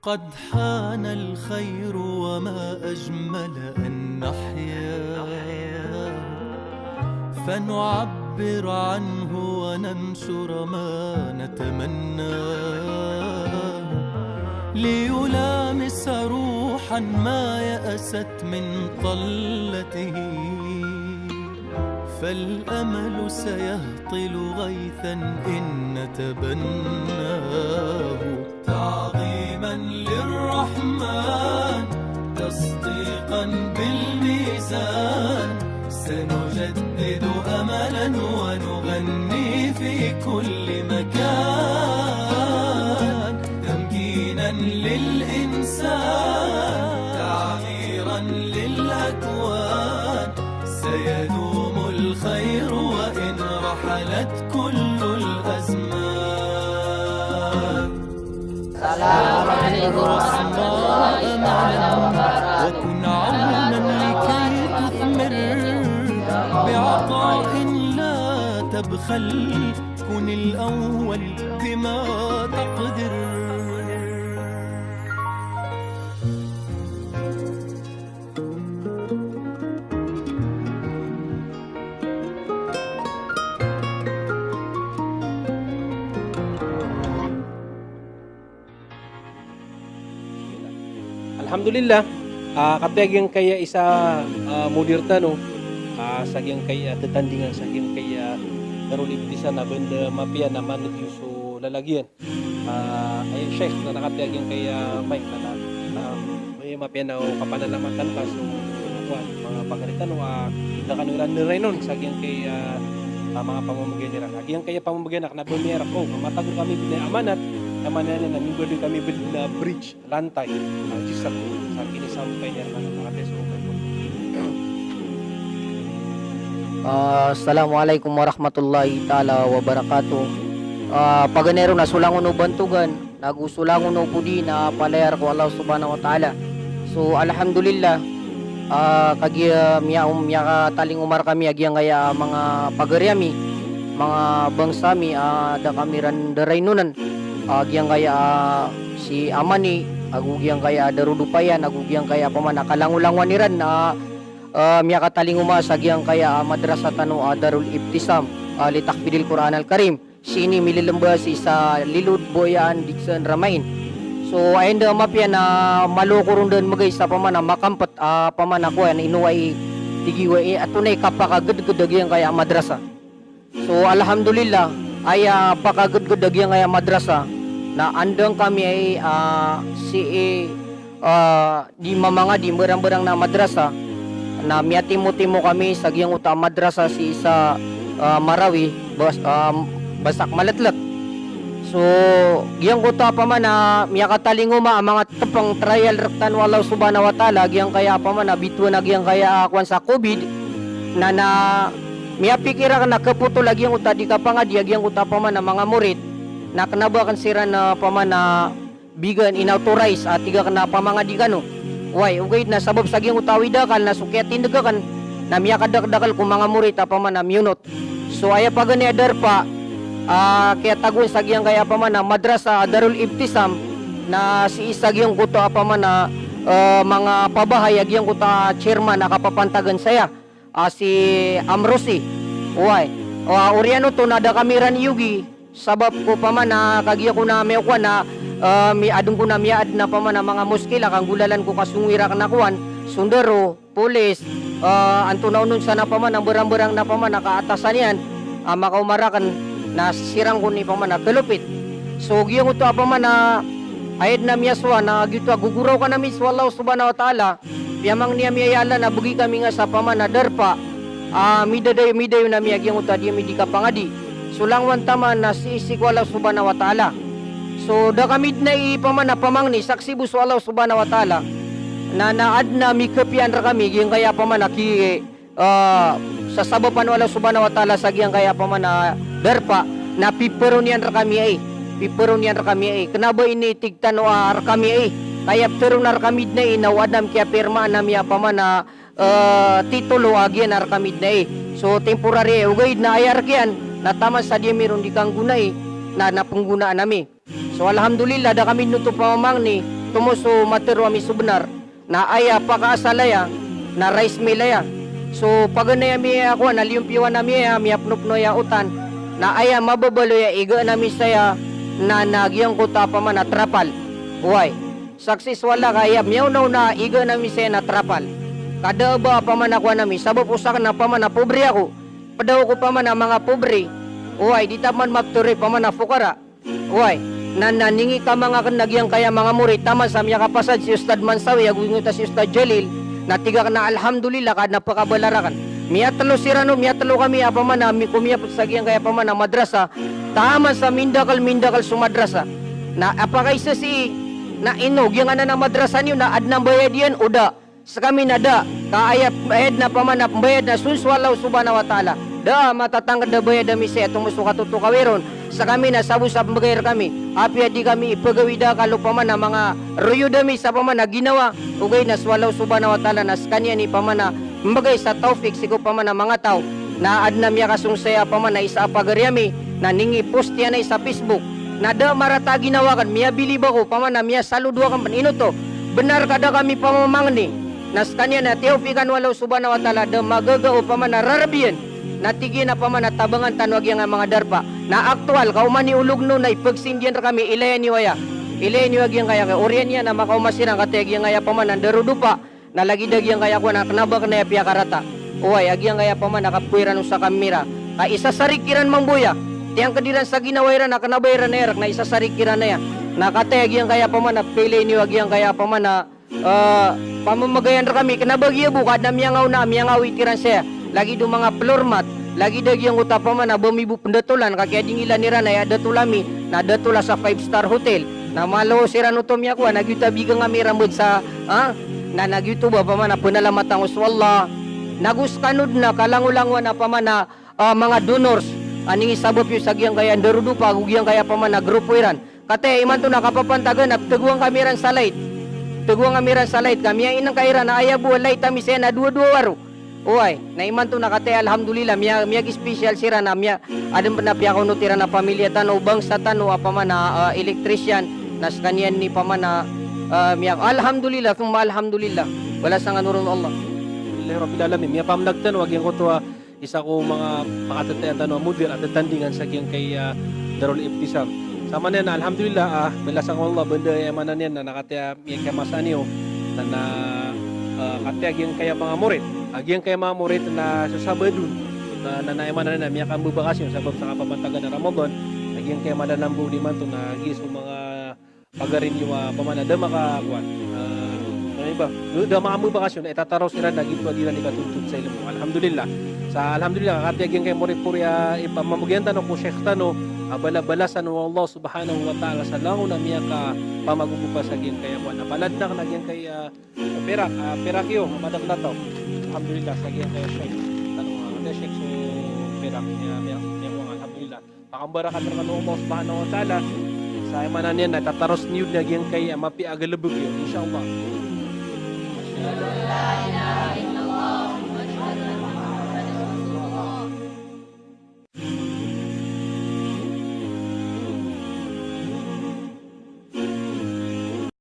قد حان الخير وما أجمل أن نحيا فنعبر عنه وننشر ما نتمناه ليلامس روحا ما يأست من طلته فالأمل سيهطل غيثا إن نتبناه تعظيما للرحمن تصديقا بالميزان سنجدد أملا ونغني في كل مكان تمكينا للإنسان تعميرا للأكوان سيدوم الخير وإن رحلت كل الأزمان السلام عليكم ورحمة الله تعالى وبركاته. وكن عونا لكي تثمر بعطاء لا تبخل كن الأول بما تقدر Alhamdulillah, kapag kaya isa mudirta no, sagyang kaya tetandingan sagyang kaya darul ibtisa na benda mapia na manit yung so lalagyan. Ay Sheikh na nakapag yung kaya may na may mapia na kapanalamakan ka so mga pagalitan no nakanuran ni Renon sagyang kaya mga pamamagay nila. Sagyang kaya pamamagay na kanabumera ko matagod kami binaamanat naman na minggu kami na bridge lantai jisat sa kini sampai niya mga nakateso Assalamualaikum warahmatullahi ta'ala wabarakatuh. Paganero na sulangon no bantugan nagusulangon no pudi na palayar ko Allah subhanahu wa ta'ala. So alhamdulillah kagi miya taling umar kami agyang gaya mga pagaryami mga bangsami da kami ran daraynunan agyang kaya si Amani agugyang kaya darudupayan agugyang kaya pamana kalangulangan niran na miya kataling umas agyang kaya madrasa tano Darul Ibtisam litakbidil Quran al-Karim sini mililembas sa Lilud Boyan Dixon Ramain. So ayun da mapya na malukurun din magay sa pamana makampat pamana ko yan inuway tigiway atunay kapakagad-gadag yang kaya madrasa. So alhamdulillah ay pakagad-gadag yang kaya madrasa na andang kami ay di mamanga di berang-berang na madrasa na miatimo-timo kami sa giyang uta madrasa si isa Marawi Basak Malatlat. So giyang uta pa man na miyakatalinguma ang mga tepang trial rektan walau subhanahu wa ta'ala giyang kaya pa man na bituan na giyang kaya akuan sa COVID na miyapikira na kaputo lagi ang uta di kapangadi giyang uta pa man na mga murid na kanabakan sira na pamana bigan inauthorize at tiga kana pamangadi kano way ugay na sabab sagyang utawi dakal na sukyatin dagakan na miya kadakdakal kung mga murit pamana myunot. So aya pagani adarpa kaya tagun sagyang kaya pamana madrasa Darul Ibtisam na si isagyang kuto pamana mga pabahay agyang kuta chairman nakapapantagan saya si Amrosi way Oriano to nada kamiran yugi sabab ko pa man na kagiya ko na may kuan na mi adung ko na miad na pa man na mga muskila kang gulalan ko kasungwira na kuan sundero pulis anto na unon sana pa man ang berang-berang na pa man nakaatasan yan makaumarakan na sirang ko ni pa man na kalupit. So giya ko to pa man na ayad na miyaswa na gito guguraw ka na miswa Allah subhanahu wa ta'ala piyamang niya miyayala na bugi kami nga sa pa man na darpa midaday na miyagyang utadi mi di kapangadi sulangwan taman na si isik wala subhanahu wa ta'ala. So da kamid na ipamana pamang ni saksi buso Allah subhanahu wa ta'ala na naad na mikapian ra kami giyang kaya pamana ki sa sababan wala subhanahu wa ta'ala sa giyang kaya pamana darpa na piperonian ra kami ay kanaba ini tigtano ra kami ay kaya pero nar kamid na inawadam kaya pirma na miya pamana titulo agyan ar kamid na so temporary ugay na ayar kiyan na tama sa diya meron di kang gunay na napanggunaan nami. So alhamdulillah da kami nuto pamamang ni tumuso matero ami subnar na aya pakaasalaya na rice mill aya. So paganay mi ako na liumpiwan nami mi apnupno ya utan na aya mababalo ya iga nami saya na nagyang kuta pa man na trapal. Uy, saksis wala kaya miyaw na iga nami saya na trapal. Kada ba pa man ako nami sabab usak na pa man na pobre ako. Padaw ko pa man na mga pobre. Uy, di taman mapturi pa man na fukara. Uy, naningi ka mga kanagyang kaya mga murid tama sa miya kapasad si Ustad Mansawi agunguta si Ustad Jalil na tiga na alhamdulillah kad napakabalarakan miya talo sirano miya talo kami apa man na kumiya sa giyang kaya pa man na madrasa tama sa mindakal sumadrasa na apakaisa si na inog yung ana na madrasa niyo na adnang bayad yan uda sa kami na da kaayap bayad na pa man na bayad na sunswalaw subhanahu wa ta'ala da matatangkad na bayad na misi atong musuka tutukawiron sa kami na sabu sa bagayar kami api di kami ipagawida kalo paman na mga ruyo dami sa paman na ginawa ugay na swalaw subhanahu wa ta'ala nas kanya ni paman na mbagay sa taufik sigo paman na mga tao na adna miya kasungsaya paman na isa pagaryami na ningi post yan na sa Facebook na da marata ginawa kan miya bilib ako paman na miya saludwa kan ino to benar kada kami pamamangni nas kanya na taufikan walaw subhanahu wa ta'ala da magagao paman na rarabiyan natigi na pa man natabangan tanwag yung mga darpa na aktual kauman ni ulog no na ipagsindihan ra kami ilayan ni waya ilayan ni wag yung kaya oriyan niya na makaumasiran kateg yung kaya pa man nandarudupa na lagi dag yung kaya ko na kanabak na yapya karata uway ag yung kaya pa man nakapuiran sa kamera ka isasarikiran mang buya tiyang kadiran sa ginawairan na kanabayran na erak na isasarikiran na yan nakateg yung kaya pa man na pili ni wag yung kaya pa man na pamamagayan ra kami kanabagya bukad na miyangaw na miyangaw itiran siya lagi do mga floor mat lagi dag yung utapa man na bumibu pendatulan kaya ding ilan nira na datulami na datula sa 5-star hotel na malo sira no tomya ko nagyutabigang kami ramud sa na nagyutuba pa man na panalamatang uswalla naguskanod na kalangulangwan na pa man na mga donors aning isabop yung sagyang kaya darudupa gugyang kaya pa man na grupo iran kate iman to nakapapantagan na teguang kamiran sa light kami ang inang kaira na ayabu light kami siya na dua-dua waro uy, na iman to nakate alhamdulillah miyag special sira na miya adem na piya ko nutira na pamilya tano bang sa tano apaman na electrician nas kanyan ni paman na miyag alhamdulillah thumma alhamdulillah wala sang anurun Allah Alhamdulillah rabbil alamin miya pam nagtanong yung ko to isa ko mga makatatayan tanong mudir at tandingan sa kiyang kay Darul Ibtisam sama na alhamdulillah belasang Allah benda emanan yan na nakataya miya kamasaniyo na kataya yung kaya mga murid agyang kaya mga murid na sa Sabadun na naiman na miya kang bubakasyon sabab sa kapamantagan na Ramadan agyang kaya malalambo di man to na agis mga pagarin yung pamanada makakuan ano ba da mga bubakasyon itataraw sila na ginto dira ni katuntut sa ilmo alhamdulillah kakatiyag yung kaya murid purya ipamamugyan tanong ko Sheikh Tano abala-balasan ng Allah subhanahu wa ta'ala sa lango na miya ka pamagugupa sa agyang kaya kuan napaladnak na agyang kaya perakyo madag na to alhamdulillah sa agyang kaya Sheikh tanong ate Sheikh so perak miya ko alhamdulillah pakambara ka ng Allah subhanahu wa ta'ala sa imanan niya na tataros niyo na agyang kaya mapi agalabog yun inshallah